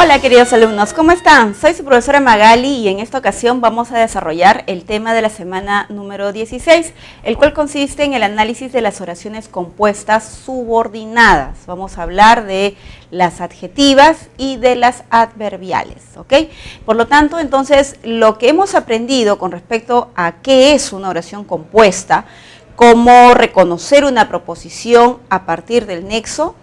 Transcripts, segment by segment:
Hola queridos alumnos, ¿cómo están? Soy su profesora Magali y en esta ocasión vamos a desarrollar el tema de la semana número 16, el cual consiste en el análisis de las oraciones compuestas subordinadas. Vamos a hablar de las adjetivas y de las adverbiales, ¿ok? Por lo tanto, entonces, lo que hemos aprendido con respecto a qué es una oración compuesta, cómo reconocer una proposición a partir del nexo,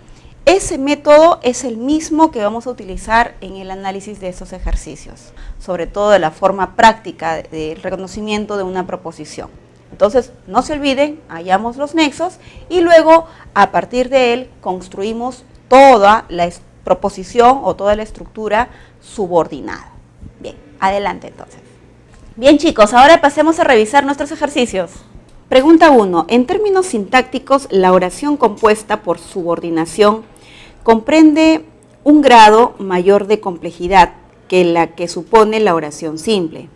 ese método es el mismo que vamos a utilizar en el análisis de estos ejercicios, sobre todo de la forma práctica del reconocimiento de una proposición. Entonces, no se olviden, hallamos los nexos y luego a partir de él construimos toda la proposición o toda la estructura subordinada. Bien, adelante entonces. Bien chicos, ahora pasemos a revisar nuestros ejercicios. Pregunta 1. En términos sintácticos, la oración compuesta por subordinación comprende un grado mayor de complejidad que la que supone la oración simple.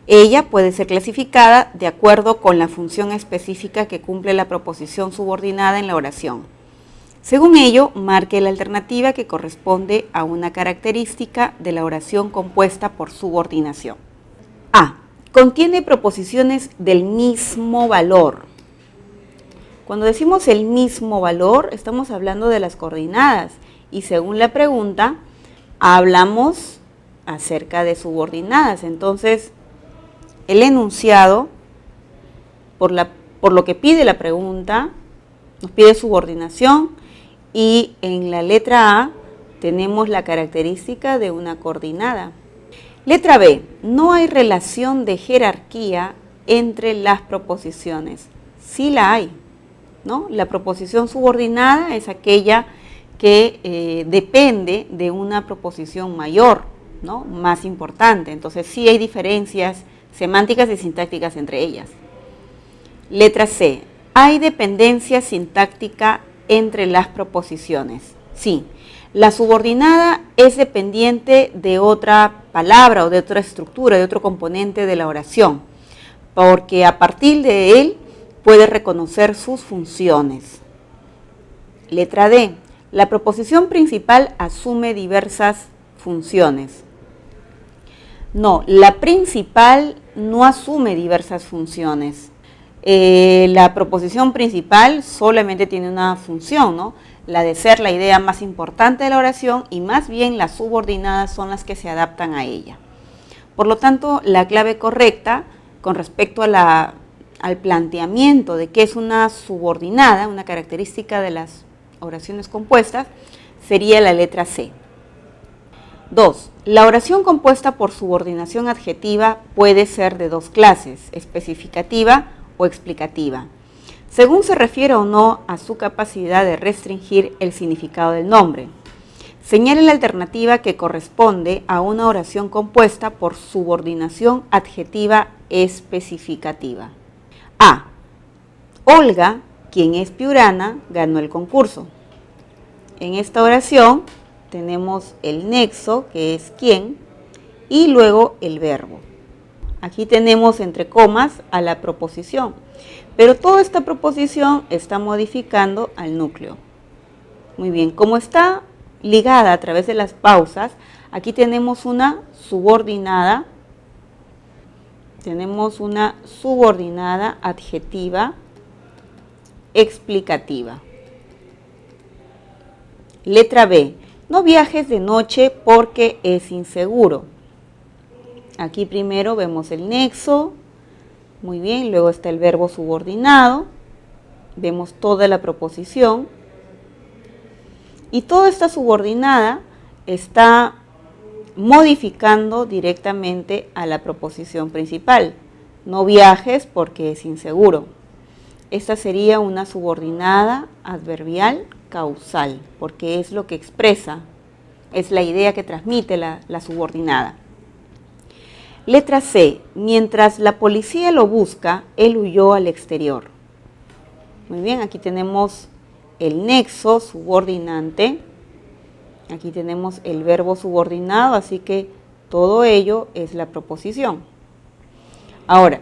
Ella puede ser clasificada de acuerdo con la función específica que cumple la proposición subordinada en la oración. Según ello, marque la alternativa que corresponde a una característica de la oración compuesta por subordinación. A. Contiene proposiciones del mismo valor. Cuando decimos el mismo valor, estamos hablando de las coordinadas y según la pregunta, hablamos acerca de subordinadas. Entonces, el enunciado, por lo que pide la pregunta, nos pide subordinación y en la letra A tenemos la característica de una coordinada. Letra B, no hay relación de jerarquía entre las proposiciones. Sí la hay, ¿no? La proposición subordinada es aquella que depende de una proposición mayor, ¿no? Más importante. Entonces sí hay diferencias semánticas y sintácticas entre ellas. Letra C, ¿hay dependencia sintáctica entre las proposiciones? Sí. La subordinada es dependiente de otra palabra o de otra estructura, de otro componente de la oración, porque a partir de él puede reconocer sus funciones. Letra D. La proposición principal asume diversas funciones. No, la principal no asume diversas funciones. La proposición principal solamente tiene una función, ¿no? La de ser la idea más importante de la oración y más bien las subordinadas son las que se adaptan a ella. Por lo tanto, la clave correcta con respecto a al planteamiento de qué es una subordinada, una característica de las oraciones compuestas, sería la letra C. 2. La oración compuesta por subordinación adjetiva puede ser de dos clases, especificativa o explicativa, según se refiere o no a su capacidad de restringir el significado del nombre. Señale la alternativa que corresponde a una oración compuesta por subordinación adjetiva especificativa. A. Olga, quien es piurana, ganó el concurso. En esta oración tenemos el nexo, que es quién, y luego el verbo. Aquí tenemos entre comas a la proposición, pero toda esta proposición está modificando al núcleo. Muy bien, como está ligada a través de las pausas, aquí tenemos una subordinada adjetiva explicativa. Letra B, no viajes de noche porque es inseguro. Aquí primero vemos el nexo, muy bien, luego está el verbo subordinado, vemos toda la proposición y toda esta subordinada está modificando directamente a la proposición principal. No viajes porque es inseguro. Esta sería una subordinada adverbial causal, porque es lo que expresa, es la idea que transmite la subordinada. Letra C, mientras la policía lo busca, él huyó al exterior. Muy bien, aquí tenemos el nexo subordinante, aquí tenemos el verbo subordinado, así que todo ello es la proposición. Ahora,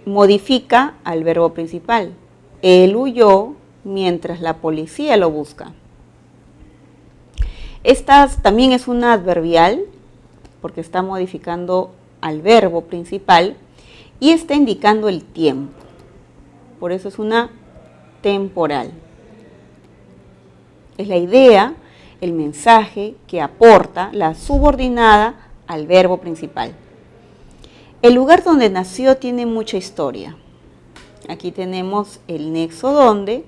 modifica al verbo principal. Él huyó mientras la policía lo busca. Esta también es una adverbial porque está modificando al verbo principal y está indicando el tiempo. Por eso es una temporal. Es la idea, el mensaje que aporta la subordinada al verbo principal. El lugar donde nació tiene mucha historia. Aquí tenemos el nexo donde,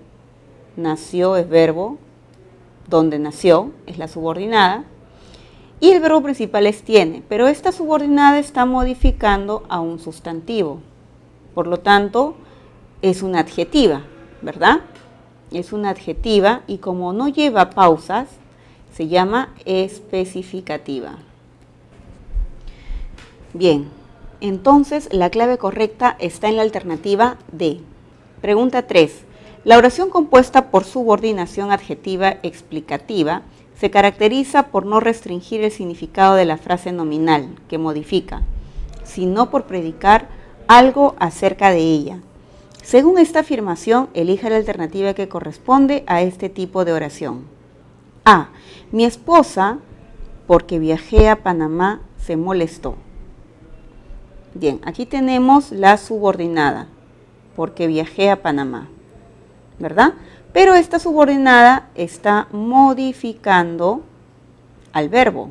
nació es verbo, donde nació es la subordinada, y el verbo principal es tiene, pero esta subordinada está modificando a un sustantivo. Por lo tanto, es una adjetiva, ¿verdad? Es una adjetiva y como no lleva pausas, se llama especificativa. Bien, entonces la clave correcta está en la alternativa D. Pregunta 3. La oración compuesta por subordinación adjetiva explicativa se caracteriza por no restringir el significado de la frase nominal que modifica, sino por predicar algo acerca de ella. Según esta afirmación, elija la alternativa que corresponde a este tipo de oración. A. Mi esposa, porque viajé a Panamá, se molestó. Bien, aquí tenemos la subordinada, porque viajé a Panamá, ¿verdad? Pero esta subordinada está modificando al verbo.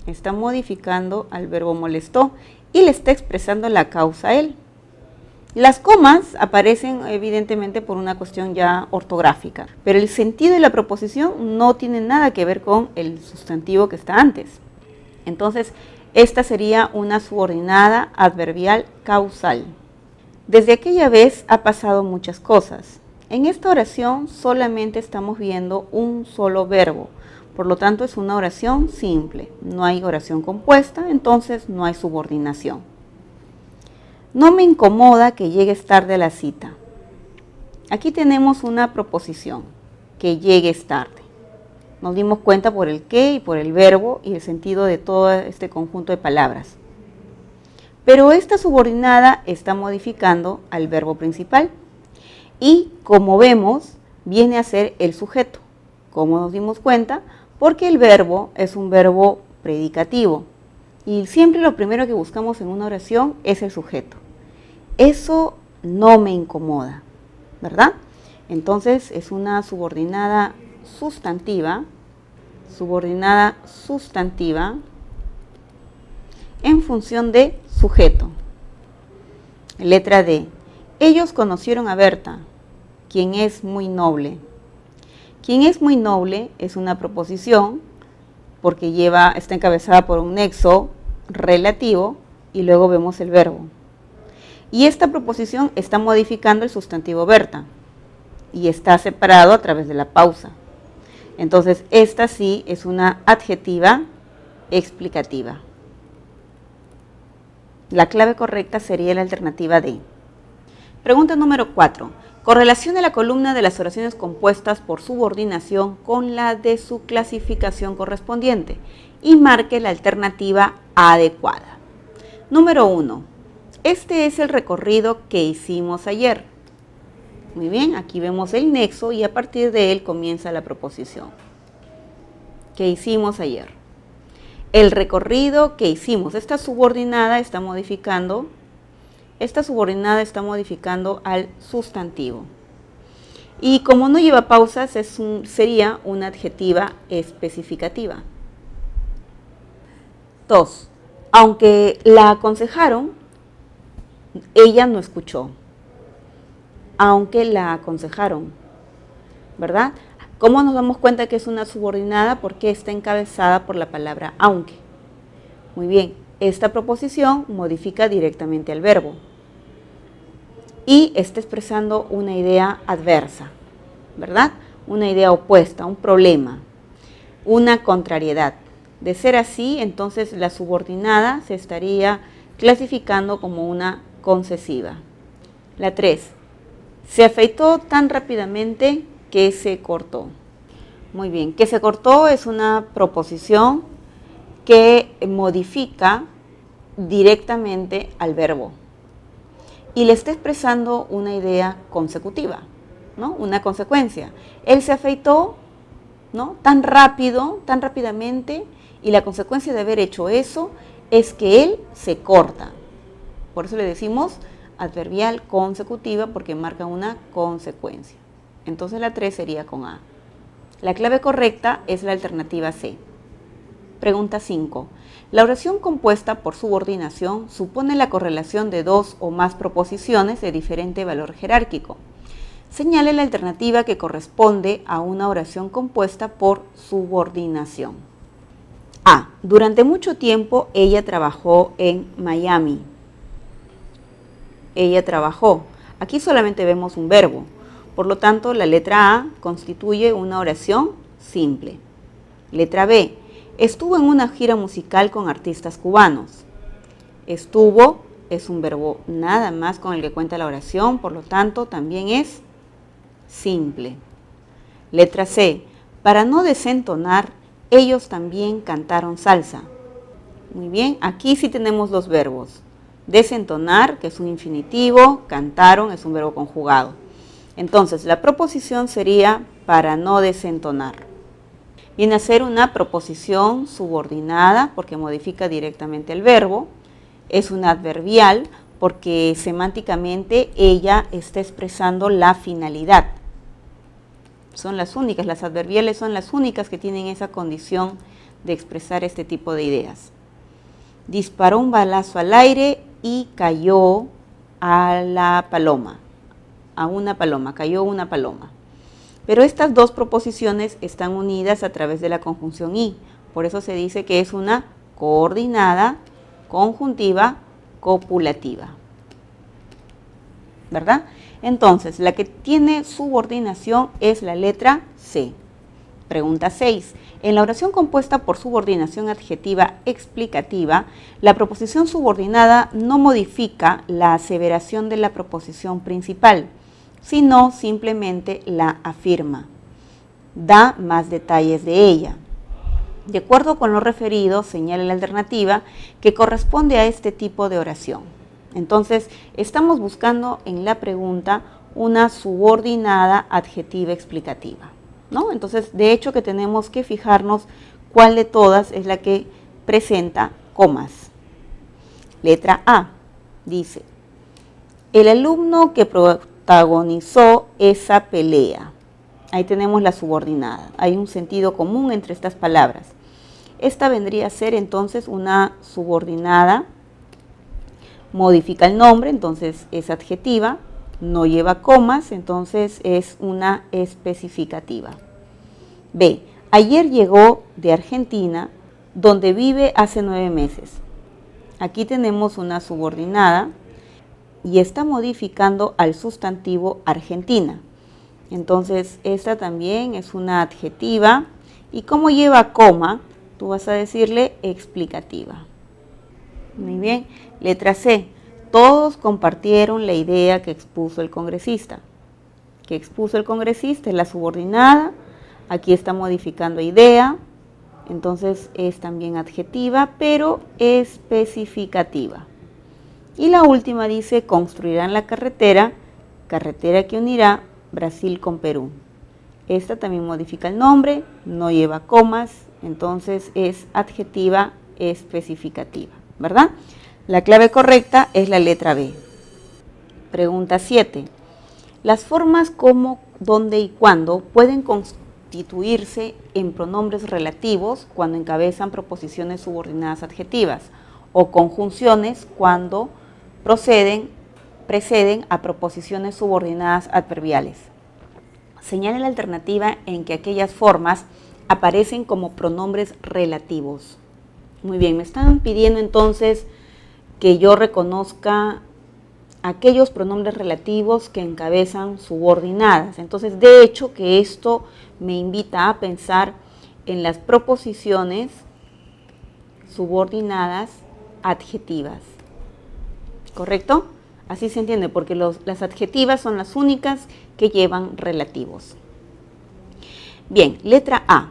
Está modificando al verbo molestó y le está expresando la causa a él. Las comas aparecen evidentemente por una cuestión ya ortográfica, pero el sentido de la proposición no tiene nada que ver con el sustantivo que está antes. Entonces, esta sería una subordinada adverbial causal. Desde aquella vez ha pasado muchas cosas. En esta oración solamente estamos viendo un solo verbo, por lo tanto es una oración simple. No hay oración compuesta, entonces no hay subordinación. No me incomoda que llegues tarde a la cita. Aquí tenemos una proposición, que llegues tarde. Nos dimos cuenta por el qué y por el verbo y el sentido de todo este conjunto de palabras. Pero esta subordinada está modificando al verbo principal y, como vemos, viene a ser el sujeto. ¿Cómo nos dimos cuenta? Porque el verbo es un verbo predicativo y siempre lo primero que buscamos en una oración es el sujeto. Eso no me incomoda, ¿verdad? Entonces es una subordinada sustantiva en función de sujeto. Letra D. Ellos conocieron a Berta, quien es muy noble. Quien es muy noble es una proposición porque está encabezada por un nexo relativo y luego vemos el verbo. Y esta proposición está modificando el sustantivo Berta y está separado a través de la pausa. Entonces, esta sí es una adjetiva explicativa. La clave correcta sería la alternativa D. Pregunta número 4. Correlacione la columna de las oraciones compuestas por subordinación con la de su clasificación correspondiente y marque la alternativa adecuada. Número 1. Este es el recorrido que hicimos ayer. Muy bien, aquí vemos el nexo y a partir de él comienza la proposición. ¿Qué hicimos ayer? El recorrido que hicimos. Esta subordinada está modificando al sustantivo. Y como no lleva pausas, sería una adjetiva especificativa. 2. Aunque la aconsejaron, ella no escuchó. Aunque la aconsejaron, ¿verdad? ¿Cómo nos damos cuenta que es una subordinada? Porque está encabezada por la palabra aunque. Muy bien, esta proposición modifica directamente al verbo y está expresando una idea adversa, ¿verdad? Una idea opuesta, un problema, una contrariedad. De ser así, entonces la subordinada se estaría clasificando como una concesiva. La 3. Se afeitó tan rápidamente que se cortó. Muy bien, que se cortó es una proposición que modifica directamente al verbo y le está expresando una idea consecutiva, ¿no? Una consecuencia. Él se afeitó ¿no? Tan rápido, tan rápidamente, y la consecuencia de haber hecho eso es que él se corta. Por eso le decimos adverbial consecutiva, porque marca una consecuencia. Entonces la 3 sería con A. La clave correcta es la alternativa C. Pregunta 5. La oración compuesta por subordinación supone la correlación de dos o más proposiciones de diferente valor jerárquico. Señale la alternativa que corresponde a una oración compuesta por subordinación. A. Durante mucho tiempo ella trabajó en Miami. Ella trabajó. Aquí solamente vemos un verbo. Por lo tanto, la letra A constituye una oración simple. Letra B. Estuvo en una gira musical con artistas cubanos. Estuvo es un verbo nada más con el que cuenta la oración, por lo tanto, también es simple. Letra C. Para no desentonar, ellos también cantaron salsa. Muy bien, aquí sí tenemos los verbos. Desentonar, que es un infinitivo, cantaron es un verbo conjugado. Entonces, la proposición sería para no desentonar. Viene a ser una proposición subordinada porque modifica directamente el verbo. Es una adverbial porque semánticamente ella está expresando la finalidad. Son las únicas, las adverbiales son las únicas que tienen esa condición de expresar este tipo de ideas. Disparó un balazo al aire y cayó a la paloma. Cayó una paloma. Pero estas dos proposiciones están unidas a través de la conjunción y, por eso se dice que es una coordinada conjuntiva copulativa. ¿Verdad? Entonces, la que tiene subordinación es la letra C. Pregunta 6. En la oración compuesta por subordinación adjetiva explicativa, la proposición subordinada no modifica la aseveración de la proposición principal, sino simplemente la afirma. Da más detalles de ella. De acuerdo con lo referido, señala la alternativa que corresponde a este tipo de oración. Entonces, estamos buscando en la pregunta una subordinada adjetiva explicativa, ¿no? Entonces, de hecho que tenemos que fijarnos cuál de todas es la que presenta comas. Letra A dice, el alumno que protagonizó esa pelea. Ahí tenemos la subordinada. Hay un sentido común entre estas palabras. Esta vendría a ser entonces una subordinada, modifica el nombre, entonces es adjetiva, no lleva comas, entonces es una especificativa. B. Ayer llegó de Argentina, donde vive hace 9 meses. Aquí tenemos una subordinada y está modificando al sustantivo Argentina. Entonces, esta también es una adjetiva y como lleva coma, tú vas a decirle explicativa. Muy bien. Letra C. Todos compartieron la idea que expuso el congresista. Que expuso el congresista es la subordinada. Aquí está modificando idea. Entonces es también adjetiva, pero especificativa. Y la última dice, construirán la carretera que unirá Brasil con Perú. Esta también modifica el nombre, no lleva comas, entonces es adjetiva especificativa, ¿verdad? La clave correcta es la letra B. Pregunta 7. Las formas como, dónde y cuándo pueden constituirse en pronombres relativos cuando encabezan proposiciones subordinadas adjetivas o conjunciones cuando preceden a proposiciones subordinadas adverbiales. Señala la alternativa en que aquellas formas aparecen como pronombres relativos. Muy bien, me están pidiendo entonces que yo reconozca aquellos pronombres relativos que encabezan subordinadas. Entonces, de hecho, que esto me invita a pensar en las proposiciones subordinadas adjetivas. ¿Correcto? Así se entiende, porque las adjetivas son las únicas que llevan relativos. Bien, letra A.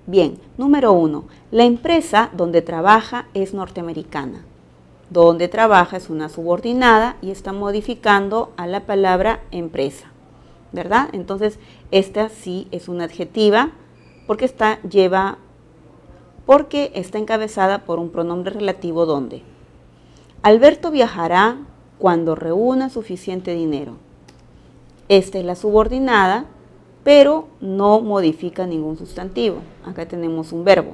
Bien, número 1. La empresa donde trabaja es norteamericana. Donde trabaja es una subordinada y está modificando a la palabra empresa. ¿verdad? Entonces, esta sí es una adjetiva porque está encabezada por un pronombre relativo donde. Alberto viajará cuando reúna suficiente dinero. Esta es la subordinada, pero no modifica ningún sustantivo. Acá tenemos un verbo.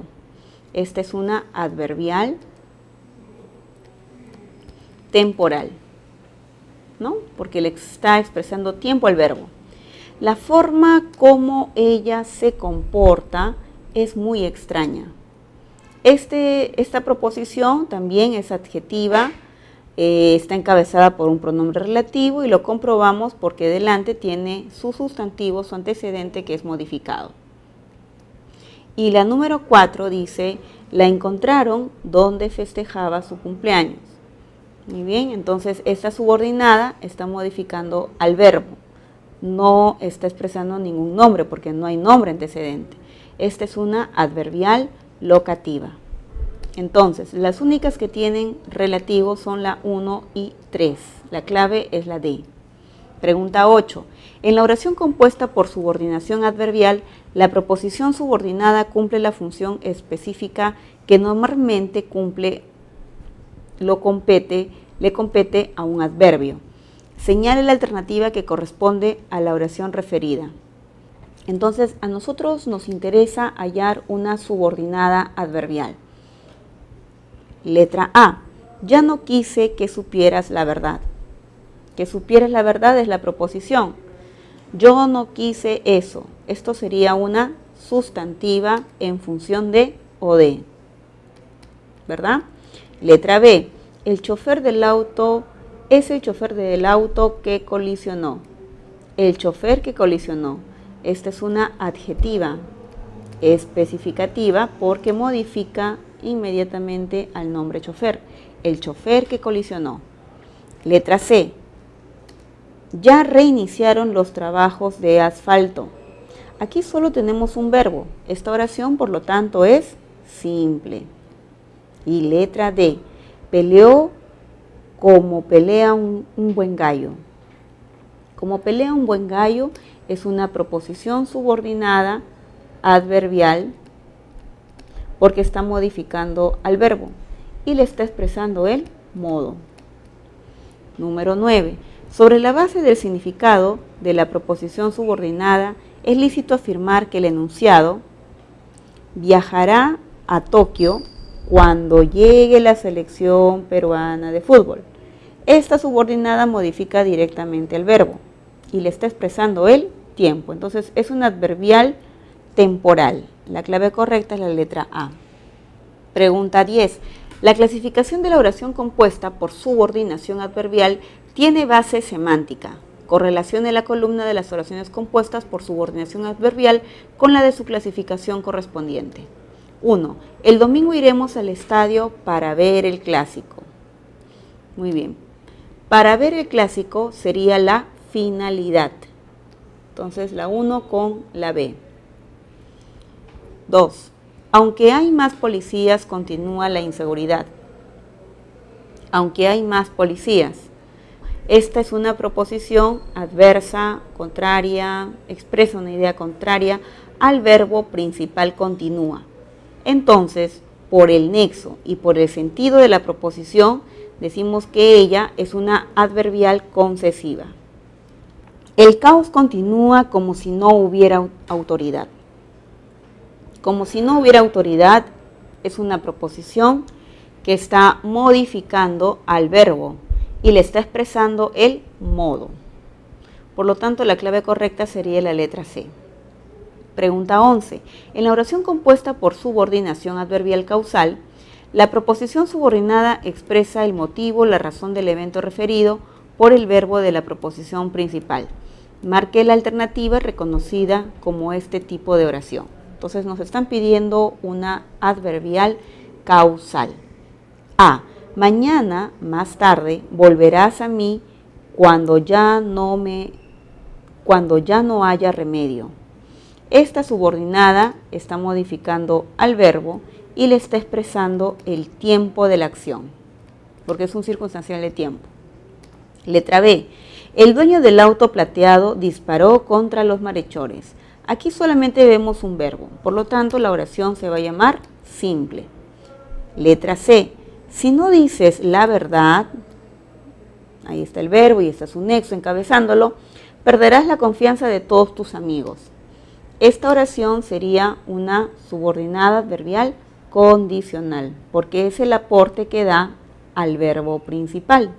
Esta es una adverbial temporal, ¿no? Porque le está expresando tiempo al verbo. La forma como ella se comporta es muy extraña. Esta proposición también es adjetiva, está encabezada por un pronombre relativo y lo comprobamos porque delante tiene su sustantivo, su antecedente que es modificado. Y la número 4 dice, la encontraron donde festejaba su cumpleaños. Muy bien, entonces esta subordinada está modificando al verbo. No está expresando ningún nombre porque no hay nombre antecedente. Esta es una adverbial locativa. Entonces, las únicas que tienen relativo son la 1 y 3. La clave es la D. Pregunta 8. En la oración compuesta por subordinación adverbial, la proposición subordinada cumple la función específica que normalmente le compete a un adverbio. Señale la alternativa que corresponde a la oración referida. Entonces, a nosotros nos interesa hallar una subordinada adverbial. Letra A. Ya no quise que supieras la verdad. Que supieras la verdad es la proposición. Yo no quise eso. Esto sería una sustantiva en función de o de. ¿Verdad? Letra B. El chofer del auto es el chofer del auto que colisionó. El chofer que colisionó. Esta es una adjetiva especificativa porque modifica inmediatamente al nombre chofer. El chofer que colisionó. Letra C. Ya reiniciaron los trabajos de asfalto. Aquí solo tenemos un verbo. Esta oración, por lo tanto, es simple. Y letra D. Peleó como pelea un buen gallo. Como pelea un buen gallo es una proposición subordinada adverbial porque está modificando al verbo y le está expresando el modo. Número 9. Sobre la base del significado de la proposición subordinada, es lícito afirmar que el enunciado viajará a Tokio cuando llegue la selección peruana de fútbol. Esta subordinada modifica directamente el verbo y le está expresando el tiempo. Entonces es un adverbial temporal. La clave correcta es la letra A. Pregunta 10. La clasificación de la oración compuesta por subordinación adverbial tiene base semántica. Correlacione la columna de las oraciones compuestas por subordinación adverbial con la de su clasificación correspondiente. 1. El domingo iremos al estadio para ver el clásico. Muy bien. Para ver el clásico sería la finalidad. Entonces la 1 con la B. 2. Aunque hay más policías, continúa la inseguridad. Aunque hay más policías. Esta es una proposición adversa, contraria, expresa una idea contraria al verbo principal continúa. Entonces, por el nexo y por el sentido de la proposición, decimos que ella es una adverbial concesiva. El caos continúa como si no hubiera autoridad. Como si no hubiera autoridad es una proposición que está modificando al verbo y le está expresando el modo. Por lo tanto, la clave correcta sería la letra C. Pregunta 11. En la oración compuesta por subordinación adverbial causal, la proposición subordinada expresa el motivo, la razón del evento referido por el verbo de la proposición principal. Marque la alternativa reconocida como este tipo de oración. Entonces nos están pidiendo una adverbial causal. A. Mañana, más tarde, volverás a mí cuando ya no haya remedio. Esta subordinada está modificando al verbo y le está expresando el tiempo de la acción, porque es un circunstancial de tiempo. Letra B. El dueño del auto plateado disparó contra los malhechores. Aquí solamente vemos un verbo, por lo tanto la oración se va a llamar simple. Letra C. Si no dices la verdad, ahí está el verbo y está su nexo encabezándolo, perderás la confianza de todos tus amigos. Esta oración sería una subordinada adverbial condicional, porque es el aporte que da al verbo principal.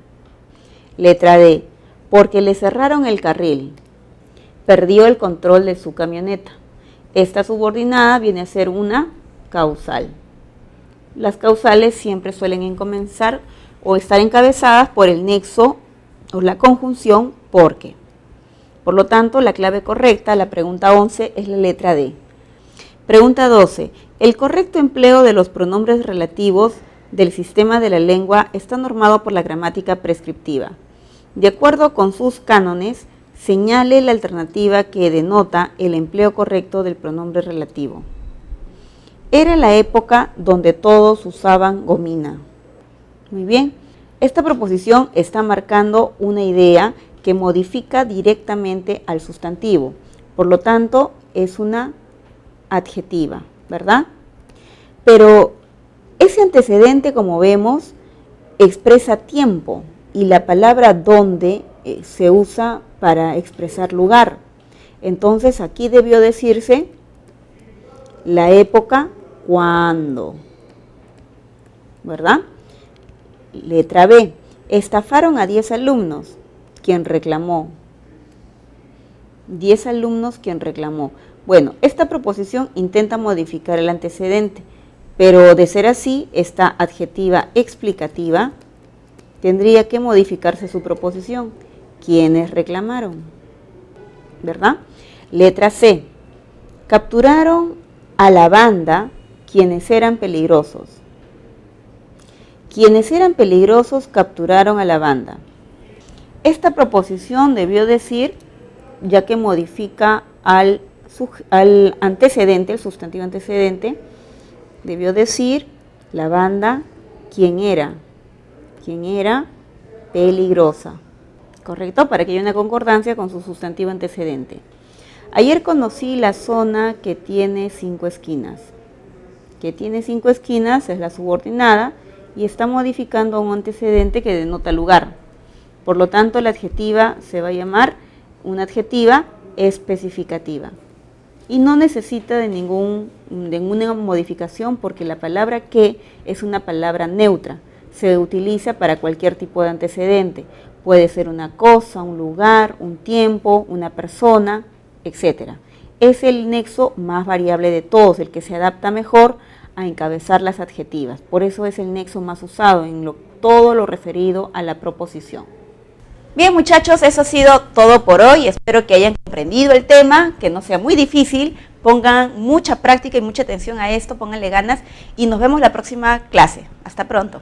Letra D. Porque le cerraron el carril. Perdió el control de su camioneta. Esta subordinada viene a ser una causal. Las causales siempre suelen comenzar o estar encabezadas por el nexo o la conjunción porque. Por lo tanto, la clave correcta, la pregunta 11, es la letra D. Pregunta 12. El correcto empleo de los pronombres relativos del sistema de la lengua está normado por la gramática prescriptiva. De acuerdo con sus cánones, señale la alternativa que denota el empleo correcto del pronombre relativo. Era la época donde todos usaban gomina. Muy bien, esta proposición está marcando una idea que modifica directamente al sustantivo. Por lo tanto, es una adjetiva, ¿verdad? Pero ese antecedente, como vemos, expresa tiempo y la palabra donde se usa para expresar lugar. Entonces, aquí debió decirse la época cuando, ¿verdad? Letra B. Estafaron a 10 alumnos. ¿Quién reclamó? 10 alumnos, ¿quién reclamó? Bueno, esta proposición intenta modificar el antecedente, pero de ser así, esta adjetiva explicativa tendría que modificarse su proposición. ¿Quiénes reclamaron? ¿Verdad? Letra C. Capturaron a la banda quienes eran peligrosos. Quienes eran peligrosos capturaron a la banda. Esta proposición debió decir, ya que modifica al antecedente, el sustantivo antecedente, debió decir la banda quién era peligrosa, ¿correcto? Para que haya una concordancia con su sustantivo antecedente. Ayer conocí la zona que tiene 5 esquinas. Que tiene 5 esquinas es la subordinada y está modificando a un antecedente que denota lugar. Por lo tanto, la adjetiva se va a llamar una adjetiva especificativa. Y no necesita de ninguna modificación porque la palabra que es una palabra neutra. Se utiliza para cualquier tipo de antecedente. Puede ser una cosa, un lugar, un tiempo, una persona, etc. Es el nexo más variable de todos, el que se adapta mejor a encabezar las adjetivas. Por eso es el nexo más usado en todo lo referido a la proposición. Bien, muchachos, eso ha sido todo por hoy. Espero que hayan comprendido el tema, que no sea muy difícil. Pongan mucha práctica y mucha atención a esto, pónganle ganas y nos vemos la próxima clase. Hasta pronto.